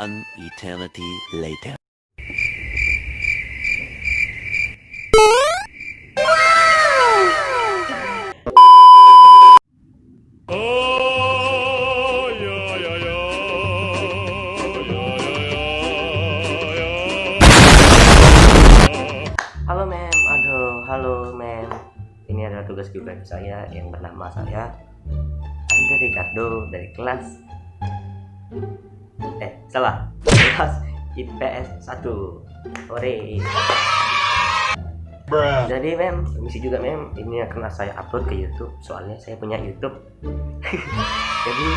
One eternity later. Halo mem, halo mem. Ini adalah tugas geografi saya yang bernama saya Andre Ricardo dari kelas kelas IPS 1. Ore. Jadi mem, misi juga mem, ini akan saya upload ke YouTube. Soalnya saya punya YouTube. Jadi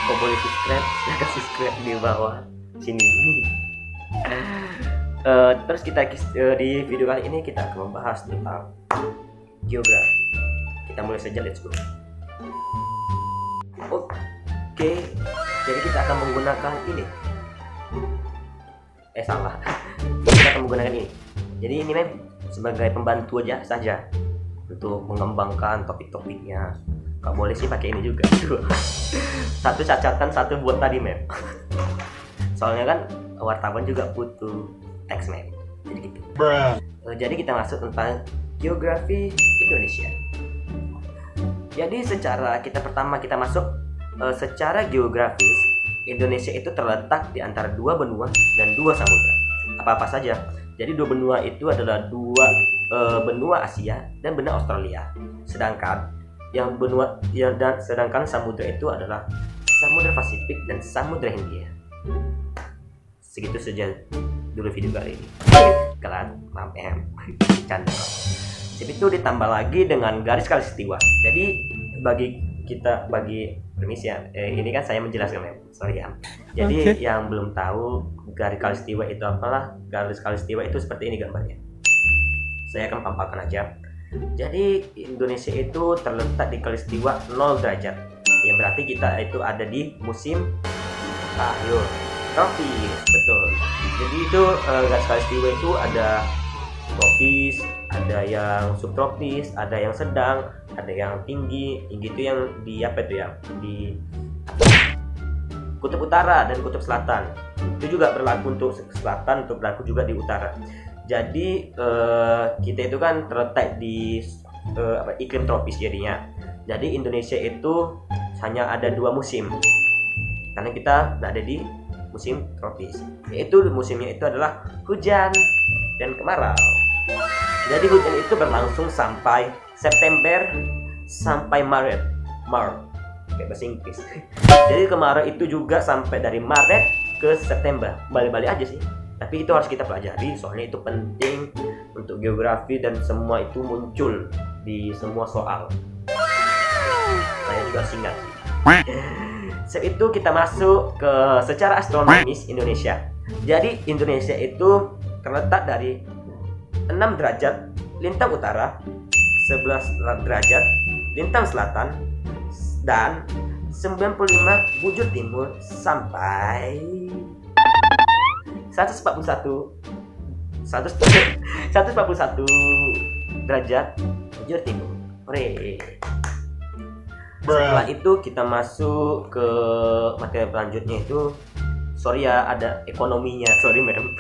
kalau boleh subscribe, silahkan subscribe di bawah sini. Terus kita di video kali ini kita akan membahas tentang geografi. Kita mulai saja, let's go. Oke, jadi kita akan menggunakan ini. Salah. Kita akan menggunakan ini. Jadi ini mem sebagai pembantu aja saja untuk mengembangkan topik-topiknya. Gak boleh sih pakai ini juga. Satu catatan, satu buat tadi mem. Soalnya kan wartawan juga butuh teks mem. Jadi gitu. Jadi kita masuk tentang geografi Indonesia. Jadi pertama kita masuk secara geografis, Indonesia itu terletak di antara dua benua dan dua samudra. Apa-apa saja. Jadi dua benua itu adalah benua Asia dan benua Australia. Sedangkan sedangkan samudra itu adalah Samudra Pasifik dan Samudra Hindia. Segitu saja dulu video kali ini. Kalian mampem canda. Itu ditambah lagi dengan garis khalistiwa. Jadi bagi permisi ya, ini kan saya menjelaskan ya, sorry ya. Jadi yang belum tahu garis khalistiwa itu apalah, garis khalistiwa itu seperti ini gambarnya. Saya akan pampalkan aja. Jadi Indonesia itu terletak di khalistiwa 0 derajat. Yang berarti kita itu ada di musim tropis, betul. Jadi itu garis khalistiwa itu ada tropis, ada yang subtropis, ada yang sedang, ada yang tinggi. Tinggi itu yang di kutub utara dan kutub selatan. Itu juga berlaku untuk selatan, untuk berlaku juga di utara. Jadi kita itu kan terletak di iklim tropis jadinya. Jadi Indonesia itu hanya ada 2 musim. Karena kita berada di musim tropis. Yaitu musimnya itu adalah hujan dan kemarau. Jadi hujan itu berlangsung sampai September sampai Maret kayak bahasa Inggris. Jadi kemarau itu juga sampai dari Maret ke September. Balik-balik aja sih. Tapi itu harus kita pelajari, soalnya itu penting untuk geografi dan semua itu muncul di semua soal. Saya juga singkat sih. Setelah itu kita masuk ke secara astronomis Indonesia. Jadi Indonesia itu terletak dari 6 derajat lintang utara, 11 derajat lintang selatan, dan 95 bujur timur sampai 141 derajat bujur timur. Setelah itu kita masuk ke materi selanjutnya itu, sorry ya, ada ekonominya, sorry mem.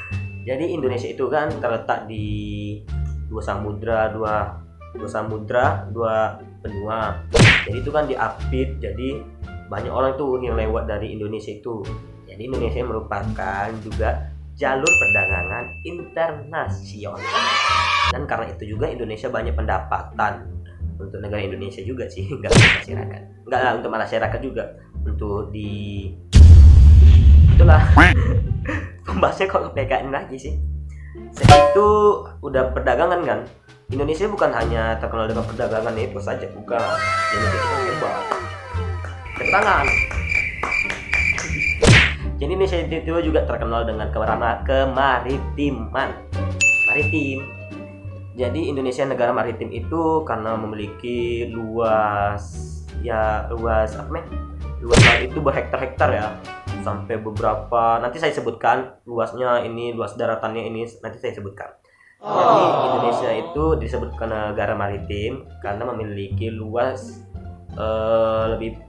Jadi Indonesia itu kan terletak di dua samudra, dua benua. Jadi itu kan diapit, jadi banyak orang tuh yang lewat dari Indonesia itu. Jadi Indonesia merupakan juga jalur perdagangan internasional. Dan karena itu juga Indonesia banyak pendapatan untuk negara Indonesia juga sih, enggak untuk masyarakat juga, untuk di itulah. Pembahasnya kok PKN lagi sih. Itu udah perdagangan kan. Indonesia bukan hanya terkenal dengan perdagangan itu saja, bukan. Indonesia itu hebat. Tepuk tangan. Jadi Indonesia itu juga terkenal dengan kemaritiman. Maritim. Jadi Indonesia negara maritim itu karena memiliki luas laut itu berhektar-hektar ya. Sampai beberapa, nanti saya sebutkan luasnya ini, luas daratannya ini nanti saya sebutkan. Jadi Indonesia itu disebutkan negara maritim karena memiliki luas lebih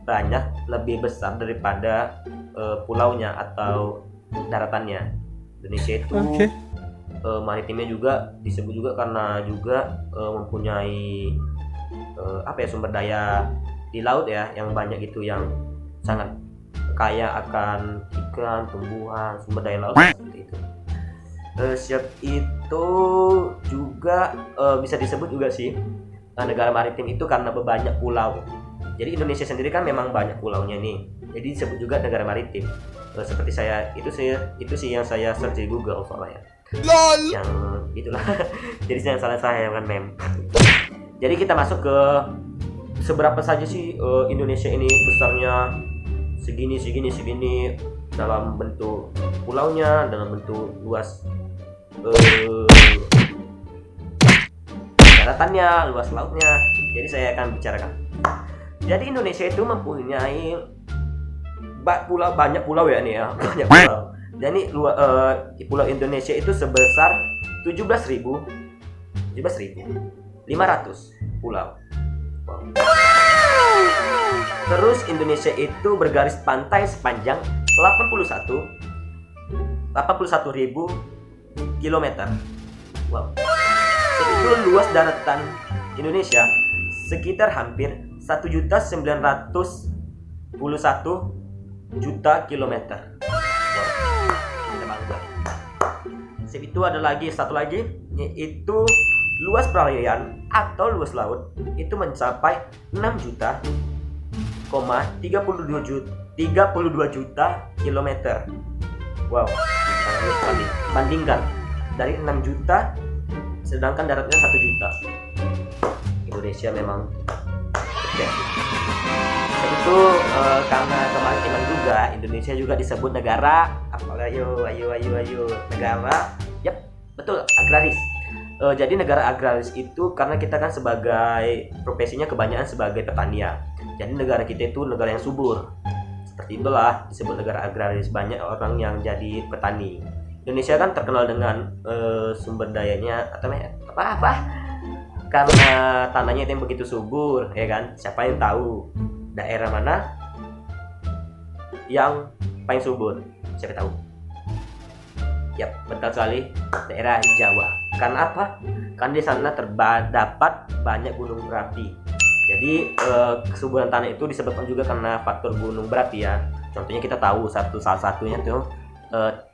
besar daripada pulaunya atau daratannya. Indonesia itu Oke. maritimnya juga disebut juga karena juga mempunyai sumber daya di laut ya yang banyak gitu, yang sangat kaya akan ikan, tumbuhan, sumber daya laut seperti itu. Siap itu juga bisa disebut juga sih negara maritim itu karena banyak pulau. Jadi Indonesia sendiri kan memang banyak pulaunya nih, jadi disebut juga negara maritim. Seperti itu sih yang saya search di Google soalnya. Yang itulah. Jadi yang salah saya kan mem. Jadi kita masuk ke seberapa saja sih Indonesia ini besarnya, segini dalam bentuk pulaunya, dalam bentuk luas daratannya, luas lautnya. Jadi saya akan bicarakan. Jadi Indonesia itu mempunyai banyak pulau ya nih ya, banyak pulau. Jadi pulau Indonesia itu sebesar 17.500 pulau. Wow. Terus Indonesia itu bergaris pantai sepanjang 81.000 kilometer. Wow. Itu luas daratan Indonesia sekitar hampir 1.911.000.000 kilometer. Wow. Kita bangga. Itu ada lagi satu lagi, yaitu luas perairan atau luas laut itu mencapai 6.32 juta kilometer. Wow, sangat luas sekali. Bandingkan dari 6 juta, sedangkan daratnya 1 juta. Indonesia memang kecil. Itu karena kemaritiman juga, Indonesia juga disebut negara ayo negara, betul, agraris. Jadi negara agraris itu karena kita kan sebagai profesinya kebanyakan sebagai petani ya. Jadi negara kita itu negara yang subur. Seperti itulah disebut negara agraris, banyak orang yang jadi petani. Indonesia kan terkenal dengan sumber dayanya apa karena tanahnya yang begitu subur ya kan. Siapa yang tahu daerah mana yang paling subur? Siapa tahu? Yap, betul sekali, daerah Jawa. Karena apa? Karena di sana terdapat banyak gunung berapi. Jadi kesuburan tanah itu disebabkan juga karena faktor gunung berapi ya. Contohnya kita tahu salah satunya tuh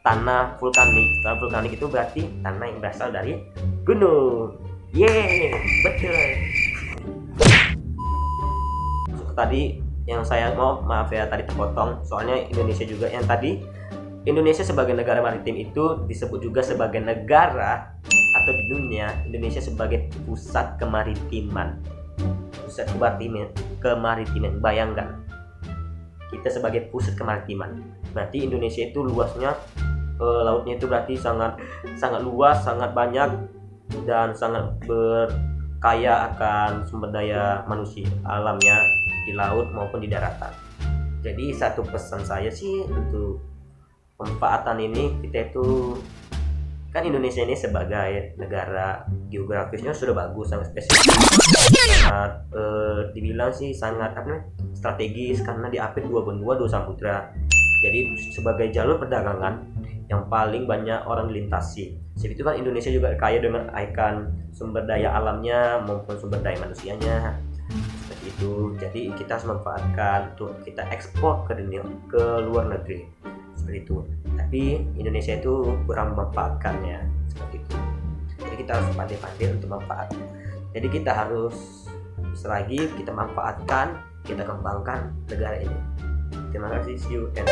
tanah vulkanik. Tanah vulkanik itu berarti tanah yang berasal dari gunung. Yeay, betul. Tadi yang saya maaf ya tadi terpotong, soalnya Indonesia juga yang tadi Indonesia sebagai negara maritim itu disebut juga sebagai negara atau di dunia Indonesia sebagai pusat kemaritiman. Pusat kemaritiman. Bayangkan kita sebagai pusat kemaritiman. Berarti Indonesia itu luasnya lautnya itu berarti sangat luas, sangat banyak dan sangat berkaya akan sumber daya manusia alamnya di laut maupun di daratan. Jadi satu pesan saya sih untuk pemanfaatan ini, kita itu kan Indonesia ini sebagai negara geografisnya sudah bagus, sangat spesifik, sangat dibilang sih sangat strategis karena diapit dua benua dua samudra. Jadi sebagai jalur perdagangan yang paling banyak orang dilintasi. Jadi itu kan Indonesia juga kaya dengan ikan, sumber daya alamnya maupun sumber daya manusianya. Seperti itu. Jadi kita harus manfaatkan untuk kita ekspor ke dunia, ke luar negeri. Seperti itu. Tapi Indonesia itu kurang memanfaatkannya seperti itu. Jadi kita harus pandai-pandai untuk manfaat. Jadi kita harus selagi kita manfaatkan, kita kembangkan negara ini. Terima kasih, see you and